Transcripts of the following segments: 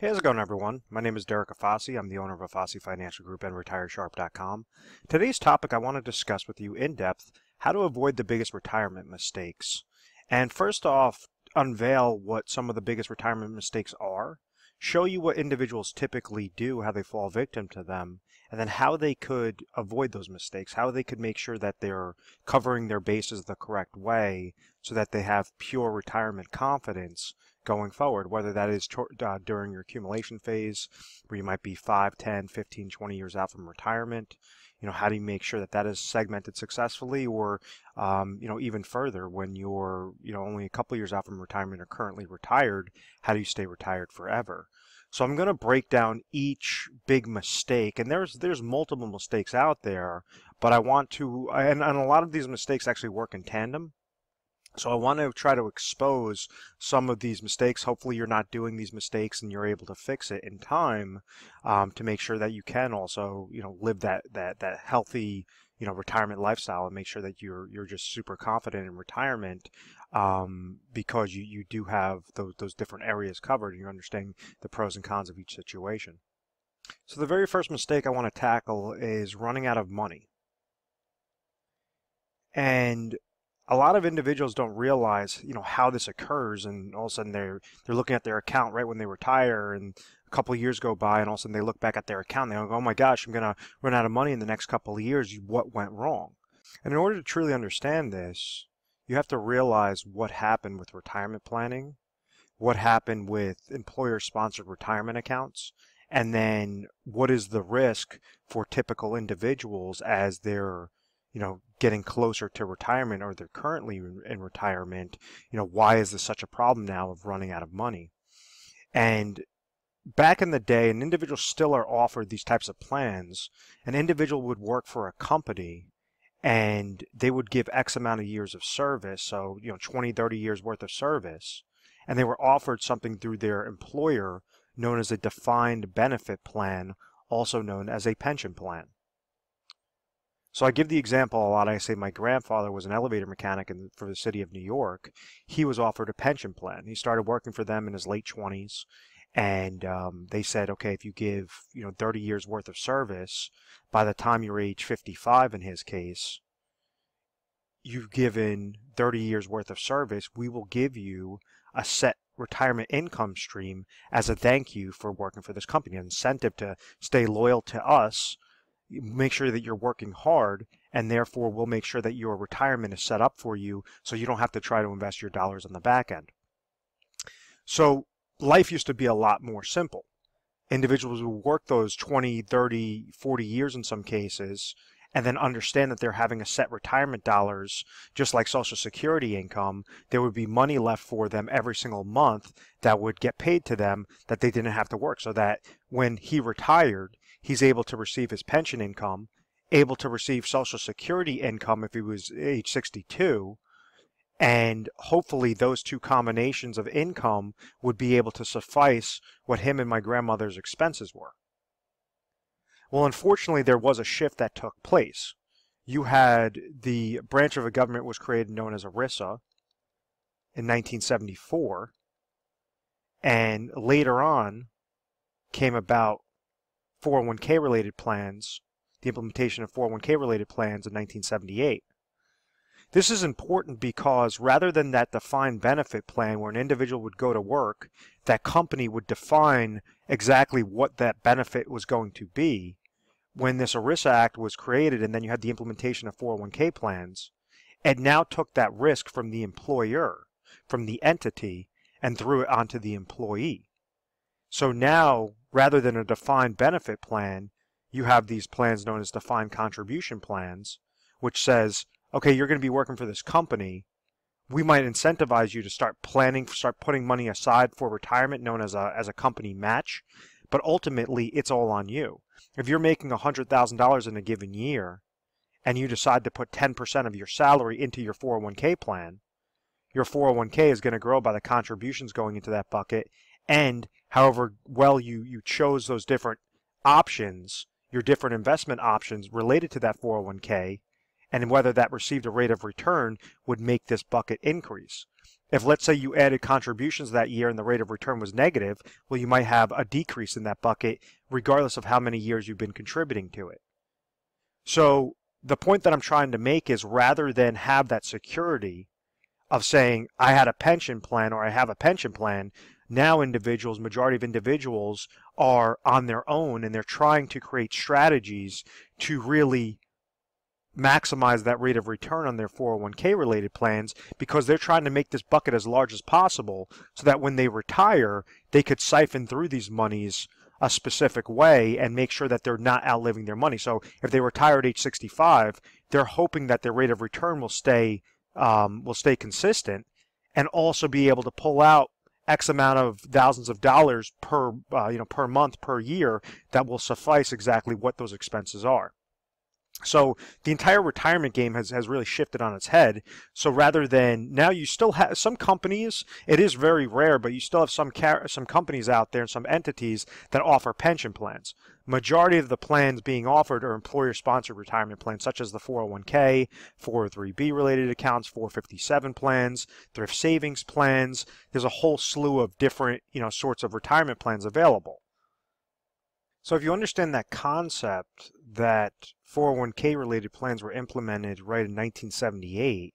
Hey, how's it going, everyone? My name is Derek Afasi. I'm the owner of Afasi Financial Group and RetireSharp.com. Today's topic, I want to discuss with you in depth how to avoid the biggest retirement mistakes. And first off, unveil what some of the biggest retirement mistakes are, show you what individuals typically do, how they fall victim to them, and then how they could avoid those mistakes, how they could make sure that they're covering their bases the correct way so that they have pure retirement confidence going forward, whether that is during your accumulation phase where you might be 5, 10, 15, 20 years out from retirement. How do you make sure that that is segmented successfully, or even further when you're only a couple years out from retirement or currently retired, how do you stay retired forever? So I'm going to break down each big mistake, and there's multiple mistakes out there, but I want to, and a lot of these mistakes actually work in tandem. So I want to try to expose some of these mistakes. Hopefully you're not doing these mistakes and you're able to fix it in time, to make sure that you can also, live that healthy, retirement lifestyle, and make sure that you're just super confident in retirement, because you do have those different areas covered and you're understanding the pros and cons of each situation. So the very first mistake I want to tackle is running out of money. And a lot of individuals don't realize, how this occurs, and all of a sudden they're looking at their account right when they retire, and a couple of years go by, and all of a sudden they look back at their account and they go, "Oh my gosh, I'm gonna run out of money in the next couple of years. What went wrong?" And in order to truly understand this, you have to realize what happened with retirement planning, what happened with employer-sponsored retirement accounts, and then what is the risk for typical individuals as they're getting closer to retirement, or they're currently in retirement. Why is this such a problem now of running out of money? And back in the day, and individuals still are offered these types of plans, an individual would work for a company and they would give X amount of years of service, so 20, 30 years worth of service, and they were offered something through their employer known as a defined benefit plan, also known as a pension plan. So I give the example a lot. I say my grandfather was an elevator mechanic for the city of New York. He was offered a pension plan. He started working for them in his late 20s, and they said, okay, if you give 30 years worth of service, by the time you're age 55 in his case, you've given 30 years worth of service, we will give you a set retirement income stream as a thank you for working for this company, an incentive to stay loyal to us. Make sure that you're working hard, and therefore we'll make sure that your retirement is set up for you so you don't have to try to invest your dollars on the back end. So life used to be a lot more simple. Individuals would work those 20, 30, 40 years in some cases, and then understand that they're having a set retirement dollars, just like Social Security income. There would be money left for them every single month that would get paid to them, that they didn't have to work, so that when he retired, he's able to receive his pension income, able to receive Social Security income if he was age 62, and hopefully those two combinations of income would be able to suffice what him and my grandmother's expenses were. Well, unfortunately, there was a shift that took place. You had the branch of the government was created known as ERISA in 1974, and later on came about 401k related plans, the implementation of 401k related plans in 1978. This is important because rather than that defined benefit plan where an individual would go to work, that company would define exactly what that benefit was going to be. When this ERISA Act was created, and then you had the implementation of 401k plans, it now took that risk from the employer, from the entity, and threw it onto the employee. So now, rather than a defined benefit plan, you have these plans known as defined contribution plans, which says, okay, you're going to be working for this company. We might incentivize you to start planning, start putting money aside for retirement, known as a company match, but ultimately it's all on you. If you're making $100,000 in a given year and you decide to put 10% of your salary into your 401k plan, your 401k is going to grow by the contributions going into that bucket, and however well you chose those different options, your different investment options related to that 401k, and whether that received a rate of return would make this bucket increase. If, let's say, you added contributions that year and the rate of return was negative, well, you might have a decrease in that bucket regardless of how many years you've been contributing to it. So the point that I'm trying to make is, rather than have that security of saying I had a pension plan or I have a pension plan, now individuals, majority of individuals, are on their own and they're trying to create strategies to really maximize that rate of return on their 401k related plans, because they're trying to make this bucket as large as possible so that when they retire, they could siphon through these monies a specific way and make sure that they're not outliving their money. So if they retire at age 65, they're hoping that their rate of return will stay consistent, and also be able to pull out X amount of thousands of dollars per per month, per year, that will suffice exactly what those expenses are. So the entire retirement game has really shifted on its head. So rather than, now you still have some companies, it is very rare, but you still have some companies out there and some entities that offer pension plans. Majority of the plans being offered are employer-sponsored retirement plans, such as the 401k, 403b related accounts, 457 plans, thrift savings plans. There's a whole slew of different, sorts of retirement plans available. So if you understand that concept, that 401k related plans were implemented right in 1978,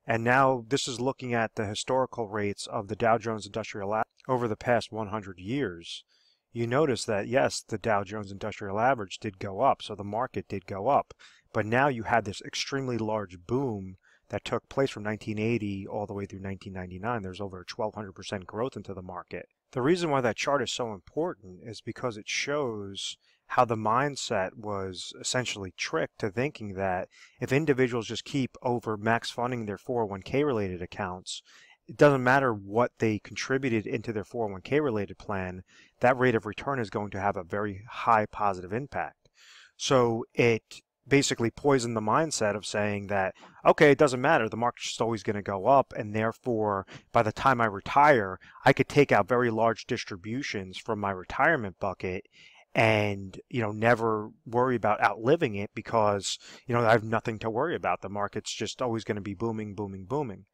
and now this is looking at the historical rates of the Dow Jones Industrial Average over the past 100 years, you notice that yes, the Dow Jones Industrial Average did go up, so the market did go up, but now you had this extremely large boom that took place from 1980 all the way through 1999. There's over 1,200% growth into the market. The reason why that chart is so important is because it shows how the mindset was essentially tricked to thinking that if individuals just keep over max funding their 401k related accounts, it doesn't matter what they contributed into their 401k related plan, that rate of return is going to have a very high positive impact. So it basically poisoned the mindset of saying that, okay, it doesn't matter, the market's just always going to go up, and therefore by the time I retire, I could take out very large distributions from my retirement bucket and never worry about outliving it, because I have nothing to worry about. The market's just always going to be booming, booming, booming.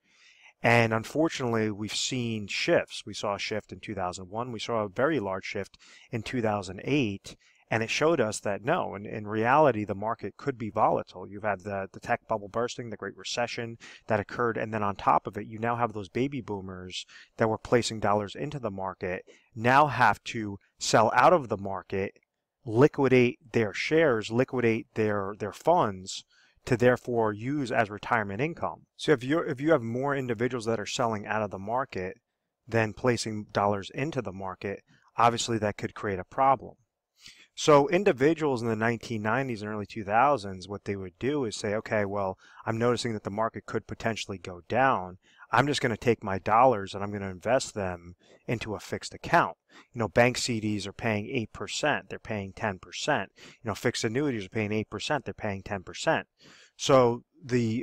And unfortunately, we've seen shifts. We saw a shift in 2001. We saw a very large shift in 2008. And it showed us that no, in reality, the market could be volatile. You've had the tech bubble bursting, the Great Recession that occurred, and then on top of it, you now have those baby boomers that were placing dollars into the market now have to sell out of the market, liquidate their shares, liquidate their funds, to therefore use as retirement income. So if you have more individuals that are selling out of the market than placing dollars into the market, obviously that could create a problem. So individuals in the 1990s and early 2000s, what they would do is say, okay, well, I'm noticing that the market could potentially go down. I'm just going to take my dollars and I'm going to invest them into a fixed account. Bank CDs are paying 8%, they're paying 10%. Fixed annuities are paying 8%, they're paying 10%. So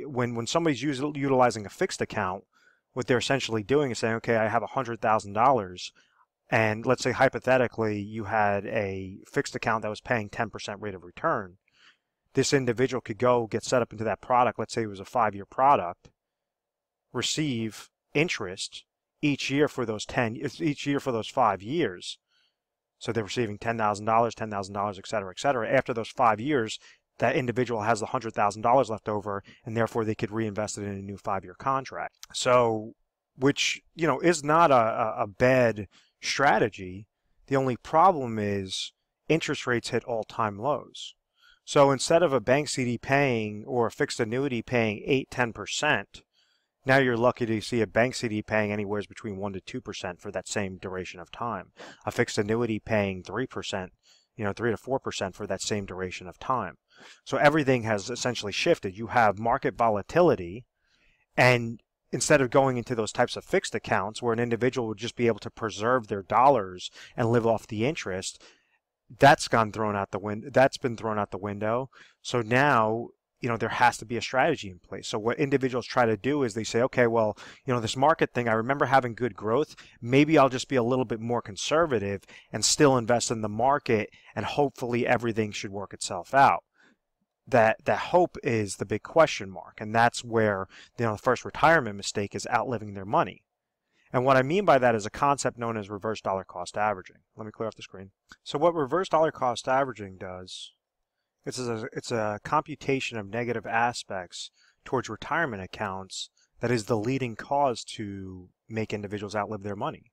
when somebody's utilizing a fixed account, what they're essentially doing is saying, okay, I have $100,000. And let's say hypothetically you had a fixed account that was paying 10% rate of return. This individual could go get set up into that product. Let's say it was a 5-year product, receive interest each year for those 5 years. So they're receiving $10,000, et cetera, et cetera. After those 5 years, that individual has the $100,000 left over, and therefore they could reinvest it in a new 5-year contract. So, which is not a bad strategy. The only problem is interest rates hit all-time lows. So instead of a bank CD paying or a fixed annuity paying 8-10%, now you're lucky to see a bank CD paying anywhere between 1 to 2% for that same duration of time. A fixed annuity paying 3%, 3 to 4% for that same duration of time. So everything has essentially shifted. You have market volatility, and instead of going into those types of fixed accounts where an individual would just be able to preserve their dollars and live off the interest, that's been thrown out the window. So now, there has to be a strategy in place. So what individuals try to do is they say, okay, well, this market thing, I remember having good growth. Maybe I'll just be a little bit more conservative and still invest in the market, and hopefully everything should work itself out. that hope is the big question mark, and that's where the first retirement mistake is outliving their money. And what I mean by that is a concept known as reverse dollar cost averaging. Let me clear off the screen. So what reverse dollar cost averaging does, it's a computation of negative aspects towards retirement accounts that is the leading cause to make individuals outlive their money.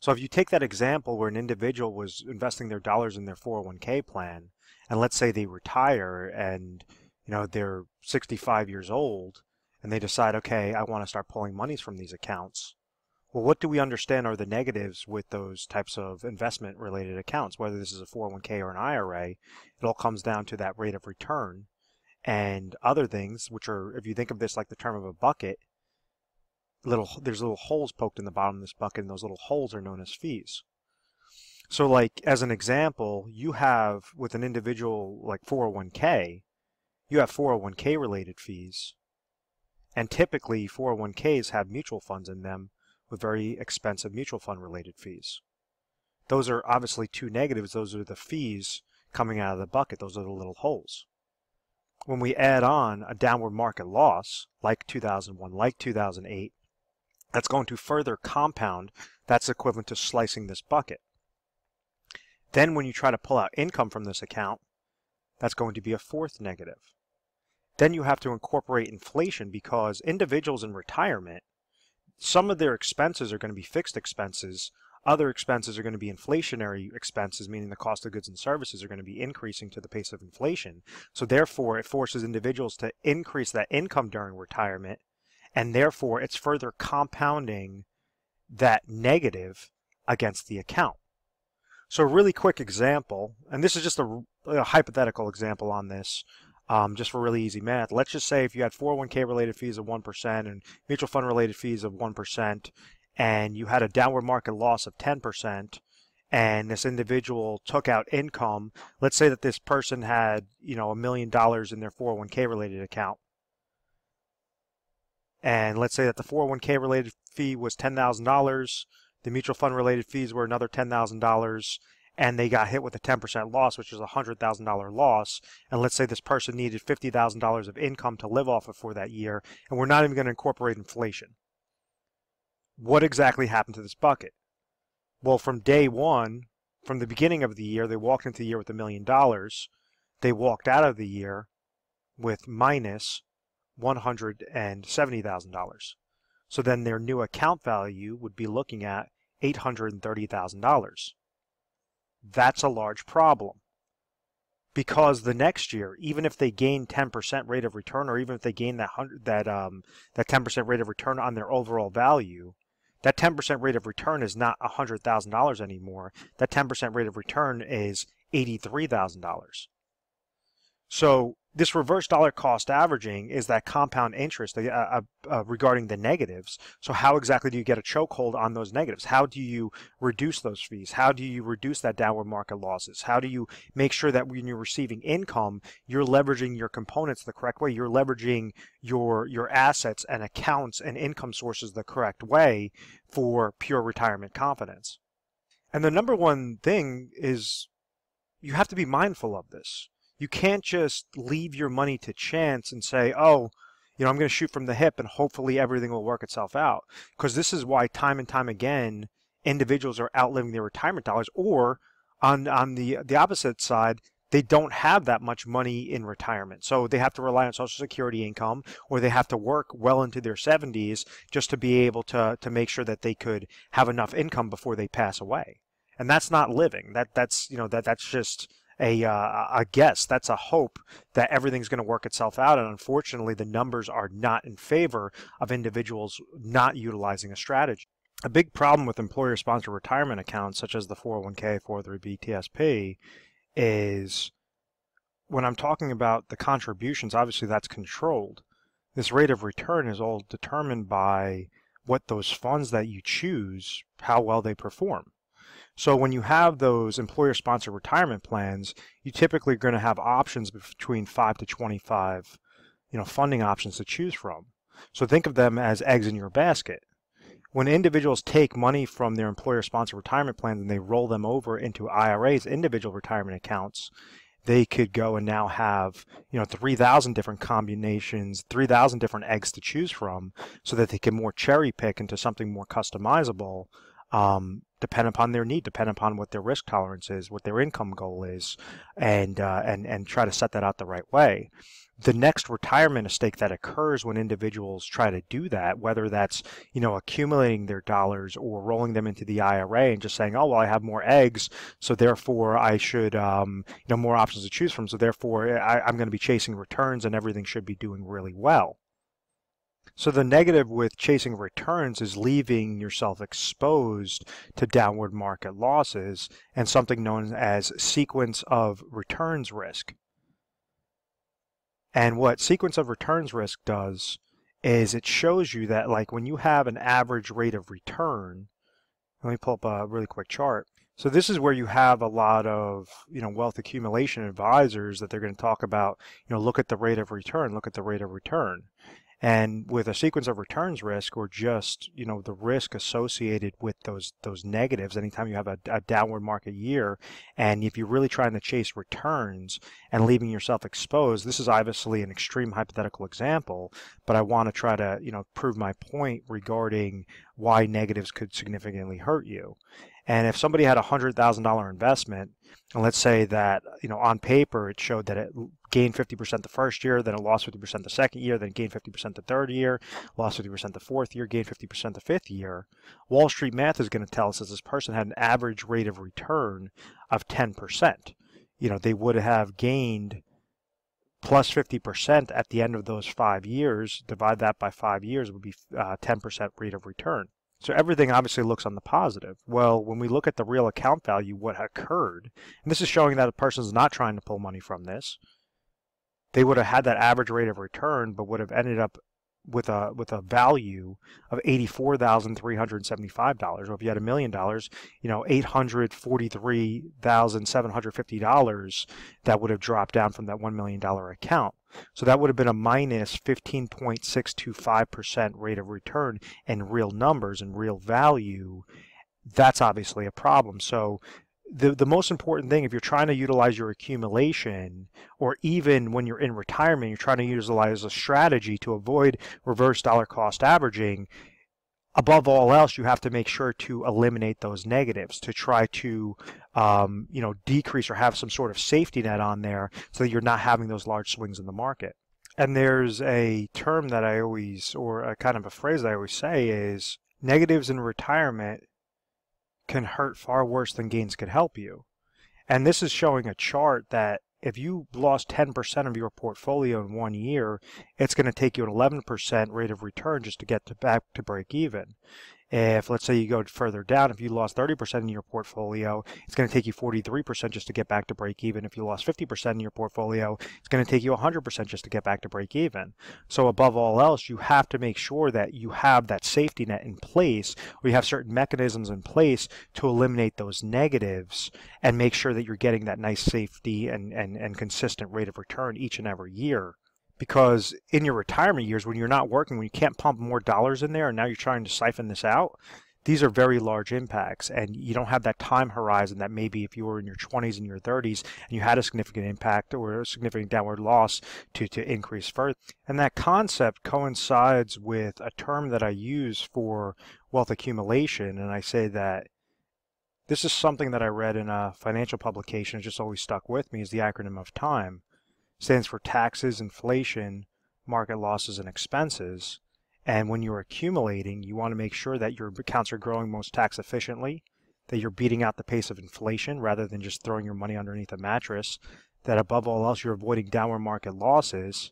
So if you take that example where an individual was investing their dollars in their 401k plan, and let's say they retire and they're 65 years old and they decide, okay, I want to start pulling monies from these accounts. Well, what do we understand are the negatives with those types of investment related accounts, whether this is a 401k or an IRA? It all comes down to that rate of return and other things, which are, if you think of this like the term of a bucket, there's little holes poked in the bottom of this bucket, and those little holes are known as fees. So like as an example, you have with an individual like 401k, you have 401k related fees, and typically 401ks have mutual funds in them with very expensive mutual fund related fees. Those are obviously two negatives. Those are the fees coming out of the bucket. Those are the little holes. When we add on a downward market loss like 2001, like 2008, that's going to further compound. That's equivalent to slicing this bucket. Then when you try to pull out income from this account, that's going to be a fourth negative. Then you have to incorporate inflation, because individuals in retirement, some of their expenses are going to be fixed expenses. Other expenses are going to be inflationary expenses, meaning the cost of goods and services are going to be increasing to the pace of inflation. So therefore, it forces individuals to increase that income during retirement, and therefore it's further compounding that negative against the account. So a really quick example, and this is just a hypothetical example on this, just for really easy math. Let's just say if you had 401k related fees of 1% and mutual fund related fees of 1%, and you had a downward market loss of 10%, and this individual took out income. Let's say that this person had, $1 million in their 401k related account. And let's say that the 401k related fee was $10,000, the mutual fund related fees were another $10,000, and they got hit with a 10% loss, which is a $100,000 loss. And let's say this person needed $50,000 of income to live off of for that year, and we're not even going to incorporate inflation. What exactly happened to this bucket? Well, from day one, from the beginning of the year, they walked into the year with $1 million. They walked out of the year with minus $170,000. So then their new account value would be looking at $830,000. That's a large problem, because the next year, even if they gain 10% rate of return, or even if they gain that 10% rate of return on their overall value, that 10% rate of return is not $100,000 anymore. That 10% rate of return is $83,000. So this reverse dollar cost averaging is that compound interest regarding the negatives. So how exactly do you get a chokehold on those negatives? How do you reduce those fees? How do you reduce that downward market losses? How do you make sure that when you're receiving income, you're leveraging your components the correct way? You're leveraging your assets and accounts and income sources the correct way for pure retirement confidence. And the number one thing is you have to be mindful of this. You can't just leave your money to chance and say, oh, I'm going to shoot from the hip and hopefully everything will work itself out. Because this is why time and time again, individuals are outliving their retirement dollars, or on the opposite side, they don't have that much money in retirement. So they have to rely on Social Security income, or they have to work well into their 70s just to be able to make sure that they could have enough income before they pass away. And that's not living. That's just a guess. That's a hope that everything's going to work itself out, and unfortunately the numbers are not in favor of individuals not utilizing a strategy. A big problem with employer-sponsored retirement accounts such as the 401k, 403b, TSP is when I'm talking about the contributions, obviously that's controlled. This rate of return is all determined by what those funds that you choose, how well they perform. So when you have those employer-sponsored retirement plans, you typically are going to have options between 5 to 25, funding options to choose from. So think of them as eggs in your basket. When individuals take money from their employer-sponsored retirement plans and they roll them over into IRAs, individual retirement accounts, they could go and now have, 3,000 different combinations, 3,000 different eggs to choose from, so that they can more cherry pick into something more customizable, depend upon their need, depend upon what their risk tolerance is, what their income goal is, and try to set that out the right way. The next retirement mistake that occurs when individuals try to do that, whether that's, accumulating their dollars or rolling them into the IRA and just saying, oh, well, I have more eggs, so therefore I should, more options to choose from, so therefore I'm going to be chasing returns and everything should be doing really well. So the negative with chasing returns is leaving yourself exposed to downward market losses and something known as sequence of returns risk. And what sequence of returns risk does is it shows you that, like, when you have an average rate of return, let me pull up a really quick chart. So this is where you have a lot of, wealth accumulation advisors that they're going to talk about, look at the rate of return, look at the rate of return. And with a sequence of returns risk, or just, the risk associated with those negatives, anytime you have a downward market year, and if you're really trying to chase returns and leaving yourself exposed, this is obviously an extreme hypothetical example, but I want to try to, prove my point regarding why negatives could significantly hurt you. And if somebody had a $100,000 investment, and let's say that, on paper it showed that it gained 50% the first year, then it lost 50% the second year, then gained 50% the third year, lost 50% the fourth year, gained 50% the fifth year, Wall Street math is going to tell us that this person had an average rate of return of 10%. They would have gained plus 50% at the end of those 5 years. Divide that by 5 years, would be 10% rate of return. So everything obviously looks on the positive. Well, when we look at the real account value, what occurred, and this is showing that a person is not trying to pull money from this, they would have had that average rate of return, but would have ended up with a value of $84,375. Or if you had $1 million, $843,750 that would have dropped down from that $1 million account. So that would have been a minus 15.625% rate of return in real numbers and real value. That's obviously a problem. So the most important thing, if you're trying to utilize your accumulation, or even when you're in retirement, you're trying to utilize a strategy to avoid reverse dollar cost averaging, above all else, you have to make sure to eliminate those negatives, to try to decrease or have some sort of safety net on there so that you're not having those large swings in the market. And there's a term that I always, or a kind of a phrase that I always say is, negatives in retirement can hurt far worse than gains could help you. And this is showing a chart that if you lost 10% of your portfolio in 1 year, it's going to take you an 11% rate of return just to get back to break even. If, let's say, you go further down, if you lost 30% in your portfolio, it's going to take you 43% just to get back to break even. If you lost 50% in your portfolio, it's going to take you 100% just to get back to break even. So above all else, you have to make sure that you have that safety net in place, or you have certain mechanisms in place to eliminate those negatives and make sure that you're getting that nice safety and consistent rate of return each and every year. Because in your retirement years, when you're not working, when you can't pump more dollars in there, and now you're trying to siphon this out, these are very large impacts, and you don't have that time horizon that maybe if you were in your 20s and your 30s and you had a significant impact or a significant downward loss to increase further. And that concept coincides with a term that I use for wealth accumulation, and I say that this is something that I read in a financial publication. It just always stuck with me, is the acronym of TIME. Stands for taxes, inflation, market losses, and expenses. And when you're accumulating, you want to make sure that your accounts are growing most tax efficiently, that you're beating out the pace of inflation rather than just throwing your money underneath a mattress, that above all else you're avoiding downward market losses.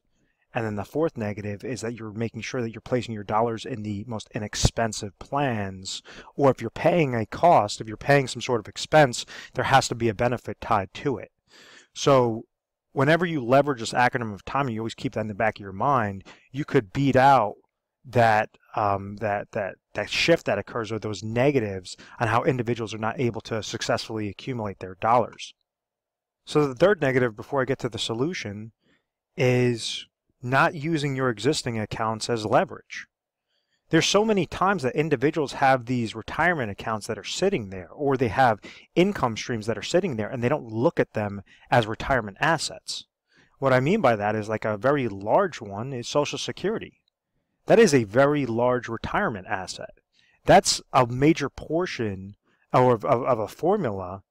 And then the fourth negative is that you're making sure that you're placing your dollars in the most inexpensive plans, or if you're paying a cost, if you're paying some sort of expense, there has to be a benefit tied to it. So whenever you leverage this acronym of TIME, you always keep that in the back of your mind, you could beat out that shift that occurs, or those negatives on how individuals are not able to successfully accumulate their dollars. So the third negative, before I get to the solution, is not using your existing accounts as leverage. There's so many times that individuals have these retirement accounts that are sitting there, or they have income streams that are sitting there, and they don't look at them as retirement assets. What I mean by that is, like, a very large one is Social Security. That is a very large retirement asset. That's a major portion of a formula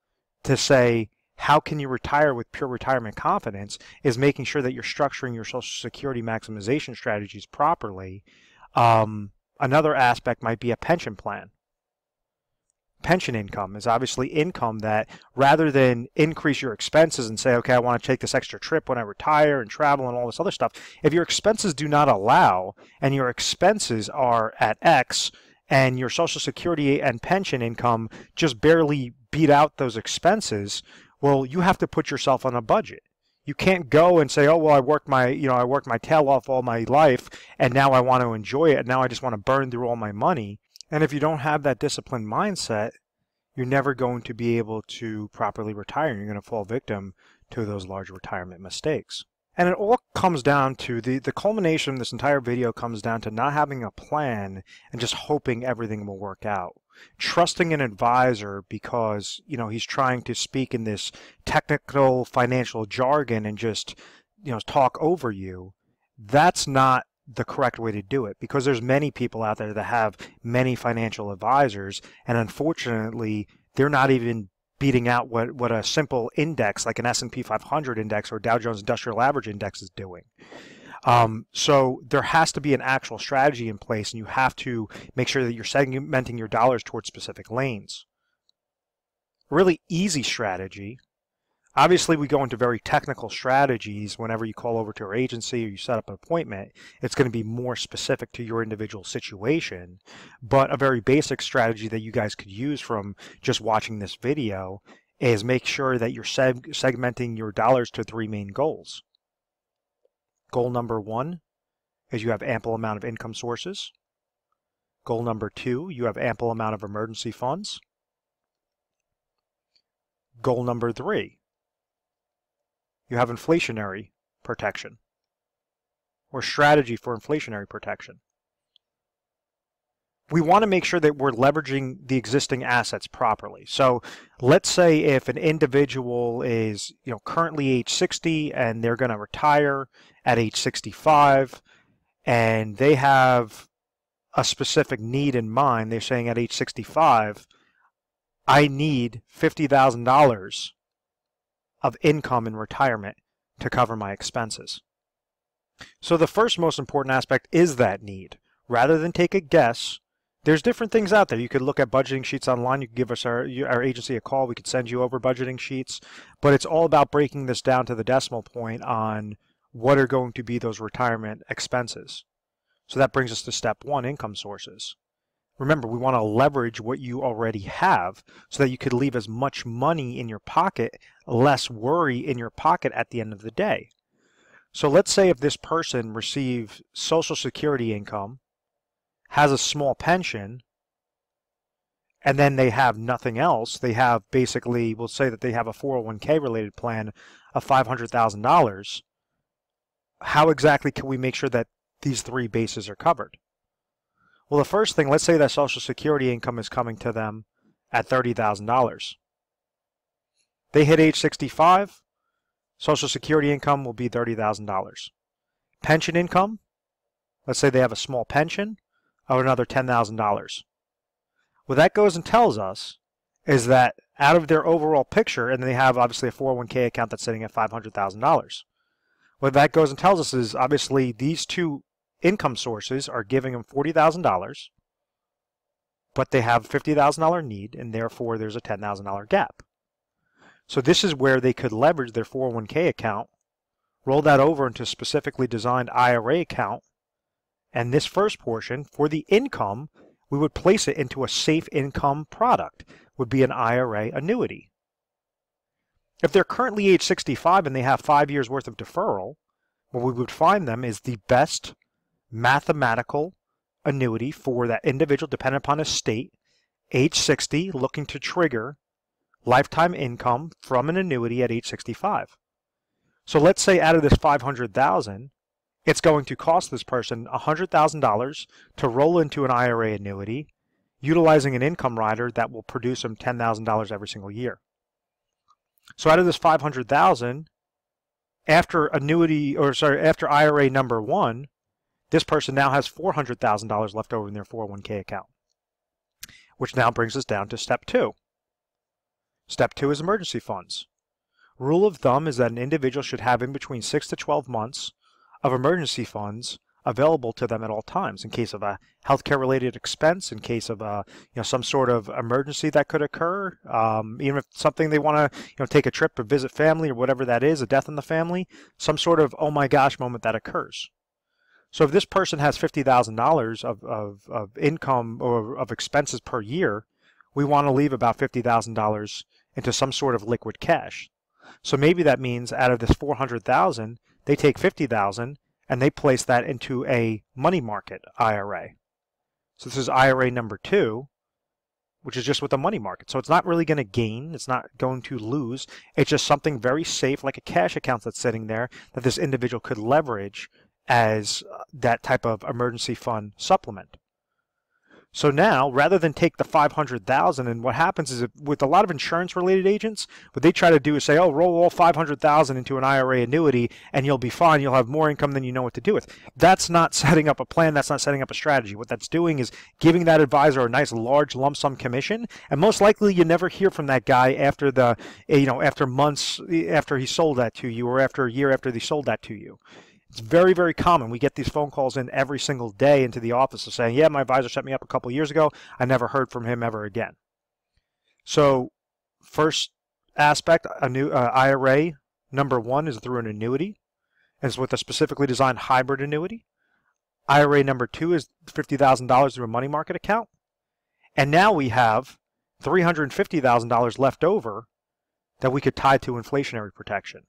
to say, how can you retire with pure retirement confidence, is making sure that you're structuring your Social Security maximization strategies properly. Another aspect might be a pension plan. Pension income is obviously income that, rather than increase your expenses and say, okay, I want to take this extra trip when I retire and travel and all this other stuff, if your expenses do not allow and your expenses are at X and your Social Security and pension income just barely beat out those expenses, well, you have to put yourself on a budget. You can't go and say, oh, well, I worked my tail off all my life, and now I want to enjoy it, and now I just want to burn through all my money. And if you don't have that disciplined mindset, you're never going to be able to properly retire. You're going to fall victim to those large retirement mistakes. And it all comes down to, the culmination of this entire video comes down to not having a plan and just hoping everything will work out. Trusting an advisor because, he's trying to speak in this technical financial jargon and just, talk over you. That's not the correct way to do it, because there's many people out there that have many financial advisors, and unfortunately, they're not even beating out what a simple index like an S&P 500 index or Dow Jones Industrial Average index is doing. So there has to be an actual strategy in place, and you have to make sure that you're segmenting your dollars towards specific lanes. A really easy strategy. Obviously, we go into very technical strategies whenever you call over to our agency or you set up an appointment. It's going to be more specific to your individual situation. But a very basic strategy that you guys could use from just watching this video is make sure that you're segmenting your dollars to 3 main goals. Goal number 1 is you have ample amount of income sources. Goal number 2, you have ample amount of emergency funds. Goal number 3, you have inflationary protection, or strategy for inflationary protection. We want to make sure that we're leveraging the existing assets properly. So let's say if an individual is currently age 60 and they're going to retire at age 65, and they have a specific need in mind. They're saying at age 65, I need $50,000 of income in retirement to cover my expenses. So the first most important aspect is that need. Rather than take a guess, there's different things out there. You could look at budgeting sheets online. You could give us our agency a call. We could send you over budgeting sheets. But it's all about breaking this down to the decimal point on what are going to be those retirement expenses. So that brings us to step 1, income sources. Remember, we want to leverage what you already have so that you could leave as much money in your pocket, less worry in your pocket at the end of the day. So let's say if this person receives Social Security income, has a small pension, and then they have nothing else. They have basically, we'll say that they have a 401k related plan of $500,000. How exactly can we make sure that these 3 bases are covered? Well, the first thing, let's say that Social Security income is coming to them at $30,000. They hit age 65, Social Security income will be $30,000. Pension income, let's say they have a small pension of another $10,000. What that goes and tells us is that out of their overall picture, and they have obviously a 401k account that's sitting at $500,000. What that goes and tells us is obviously these 2 income sources are giving them $40,000, but they have a $50,000 need, and therefore there's a $10,000 gap. So this is where they could leverage their 401k account, roll that over into a specifically designed IRA account, and this first portion, for the income, we would place it into a safe income product, would be an IRA annuity. If they're currently age 65 and they have 5 years worth of deferral, what we would find them is the best mathematical annuity for that individual dependent upon his state, age 60, looking to trigger lifetime income from an annuity at age 65. So let's say out of this $500,000, it's going to cost this person $100,000 to roll into an IRA annuity utilizing an income rider that will produce them $10,000 every single year. So out of this $500,000, after after IRA number one, this person now has $400,000 left over in their 401k account, which now brings us down to step two. Step two is emergency funds. Rule of thumb is that an individual should have in between 6 to 12 months of emergency funds available to them at all times in case of a healthcare related expense, in case of some sort of emergency that could occur, even if something they want to take a trip or visit family or whatever that is, a death in the family, some sort of oh my gosh moment that occurs. So if this person has $50,000 of income or of expenses per year, we want to leave about $50,000 into some sort of liquid cash. So maybe that means out of this $400,000, they take $50,000 and they place that into a money market IRA. So this is IRA number two, which is just with a money market. So it's not really going to gain, it's not going to lose. It's just something very safe, like a cash account that's sitting there that this individual could leverage as that type of emergency fund supplement. So now, rather than take the $500,000, and what happens is with a lot of insurance-related agents, what they try to do is say, oh, roll all $500,000 into an IRA annuity, and you'll be fine. You'll have more income than you know what to do with. That's not setting up a plan. That's not setting up a strategy. What that's doing is giving that advisor a nice large lump sum commission, and most likely you never hear from that guy after after months after he sold that to you, or after a year after they sold that to you. It's very, very common. We get these phone calls in every single day into the office of saying, yeah, my advisor set me up a couple of years ago. I never heard from him ever again. So first aspect, a new IRA number one is through an annuity. It's with a specifically designed hybrid annuity. IRA number two is $50,000 through a money market account. And now we have $350,000 left over that we could tie to inflationary protection.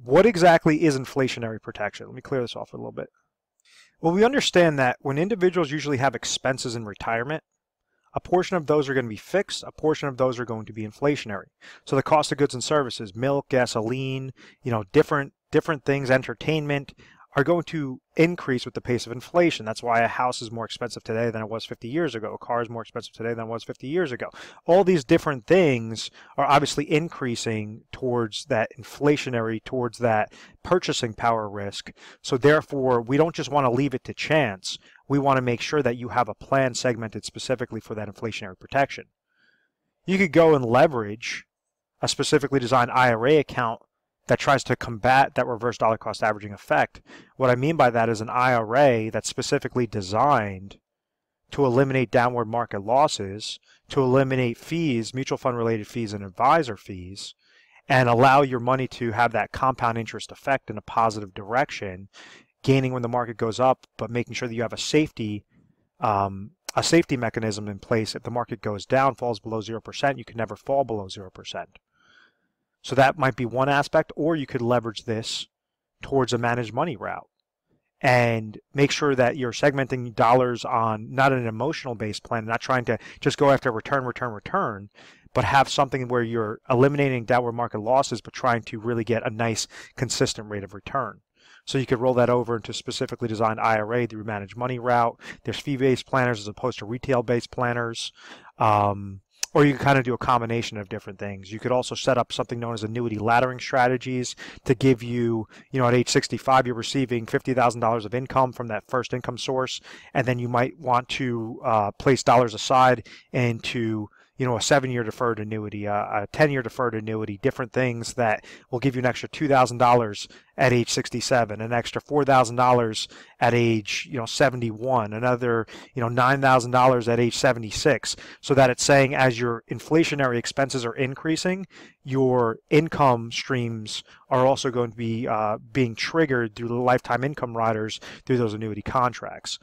What exactly is inflationary protection? Let me clear this off a little bit. Well, we understand that when individuals usually have expenses in retirement, a portion of those are going to be fixed, a portion of those are going to be inflationary. So the cost of goods and services, milk, gasoline, different things, entertainment, are going to increase with the pace of inflation. That's why a house is more expensive today than it was 50 years ago. A car is more expensive today than it was 50 years ago. All these different things are obviously increasing towards that inflationary, towards that purchasing power risk. So therefore, we don't just want to leave it to chance. We want to make sure that you have a plan segmented specifically for that inflationary protection. You could go and leverage a specifically designed IRA account that tries to combat that reverse dollar cost averaging effect. What I mean by that is an IRA that's specifically designed to eliminate downward market losses, to eliminate fees, mutual fund related fees and advisor fees, and allow your money to have that compound interest effect in a positive direction, gaining when the market goes up, but making sure that you have a safety mechanism in place. If the market goes down, falls below 0%, you can never fall below 0%. So that might be one aspect, or you could leverage this towards a managed money route and make sure that you're segmenting dollars on not an emotional based plan, not trying to just go after return, but have something where you're eliminating downward market losses, but trying to really get a nice consistent rate of return. So you could roll that over into specifically designed IRA through managed money route. There's fee-based planners as opposed to retail-based planners. Or you can kind of do a combination of different things. You could also set up something known as annuity laddering strategies to give you, at age 65, you're receiving $50,000 of income from that first income source, and then you might want to place dollars aside into a 7-year deferred annuity, a 10-year deferred annuity, different things that will give you an extra $2,000 at age 67, an extra $4,000 at age 71, another $9,000 at age 76, so that it's saying as your inflationary expenses are increasing, your income streams are also going to be being triggered through the lifetime income riders through those annuity contracts.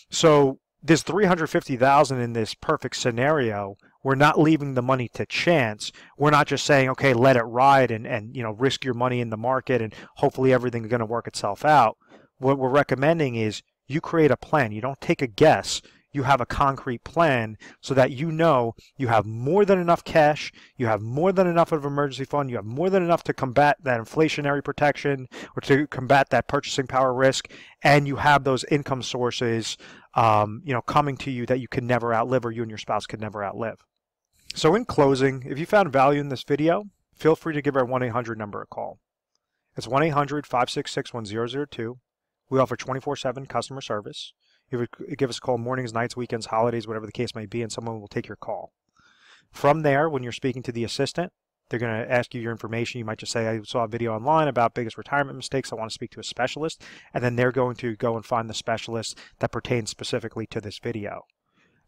So this $350,000 in this perfect scenario, we're not leaving the money to chance. We're not just saying, okay, let it ride and risk your money in the market and hopefully everything's going to work itself out. What we're recommending is you create a plan. You don't take a guess. you have a concrete plan so that you know you have more than enough cash, you have more than enough of an emergency fund, you have more than enough to combat that inflationary protection or to combat that purchasing power risk, and you have those income sources coming to you that you can never outlive, or you and your spouse could never outlive. So in closing, if you found value in this video, feel free to give our 1-800 number a call. It's 1-800-566-1002. We offer 24/7 customer service. You would give us a call mornings, nights, weekends, holidays, whatever the case may be, and someone will take your call. From there, when you're speaking to the assistant, they're going to ask you your information. You might just say, I saw a video online about biggest retirement mistakes. I want to speak to a specialist. And then they're going to go and find the specialist that pertains specifically to this video.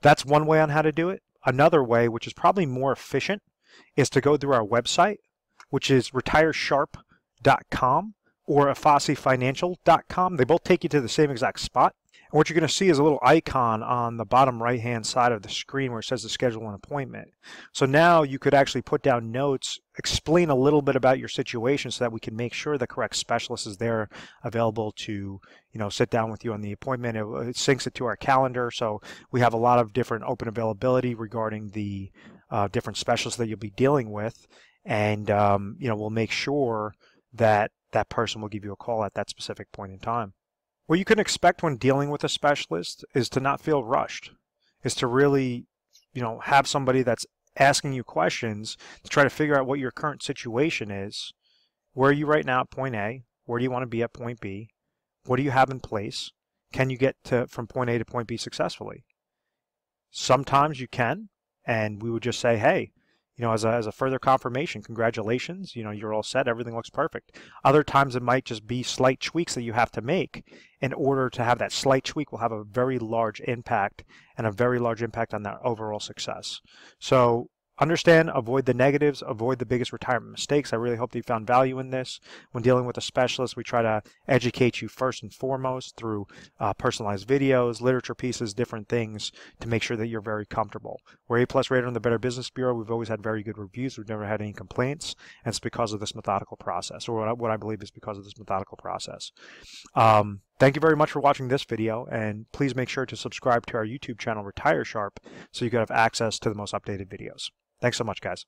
That's one way on how to do it. Another way, which is probably more efficient, is to go through our website, which is retiresharp.com or afasifinancial.com. They both take you to the same exact spot. And what you're going to see is a little icon on the bottom right-hand side of the screen where it says to schedule an appointment. So now you could actually put down notes, explain a little bit about your situation so that we can make sure the correct specialist is there available to, sit down with you on the appointment. It syncs it to our calendar. So we have a lot of different open availability regarding the different specialists that you'll be dealing with. And, we'll make sure that that person will give you a call at that specific point in time. What you can expect when dealing with a specialist is to not feel rushed, is to really, have somebody that's asking you questions to try to figure out what your current situation is. Where are you right now at point A? Where do you want to be at point B? What do you have in place? Can you get from point A to point B successfully? Sometimes you can, and we would just say, hey, as a further confirmation, congratulations, you're all set, everything looks perfect. Other times it might just be slight tweaks that you have to make in order to have that slight tweak will have a very large impact and a very large impact on that overall success. So understand, avoid the negatives, avoid the biggest retirement mistakes. I really hope that you found value in this. When dealing with a specialist, we try to educate you first and foremost through personalized videos, literature pieces, different things to make sure that you're very comfortable. We're A+ rated on the Better Business Bureau. We've always had very good reviews. We've never had any complaints, and it's because of this methodical process, or what I believe is because of this methodical process. Thank you very much for watching this video, and please make sure to subscribe to our YouTube channel, Retire Sharp, so you can have access to the most updated videos. Thanks so much, guys.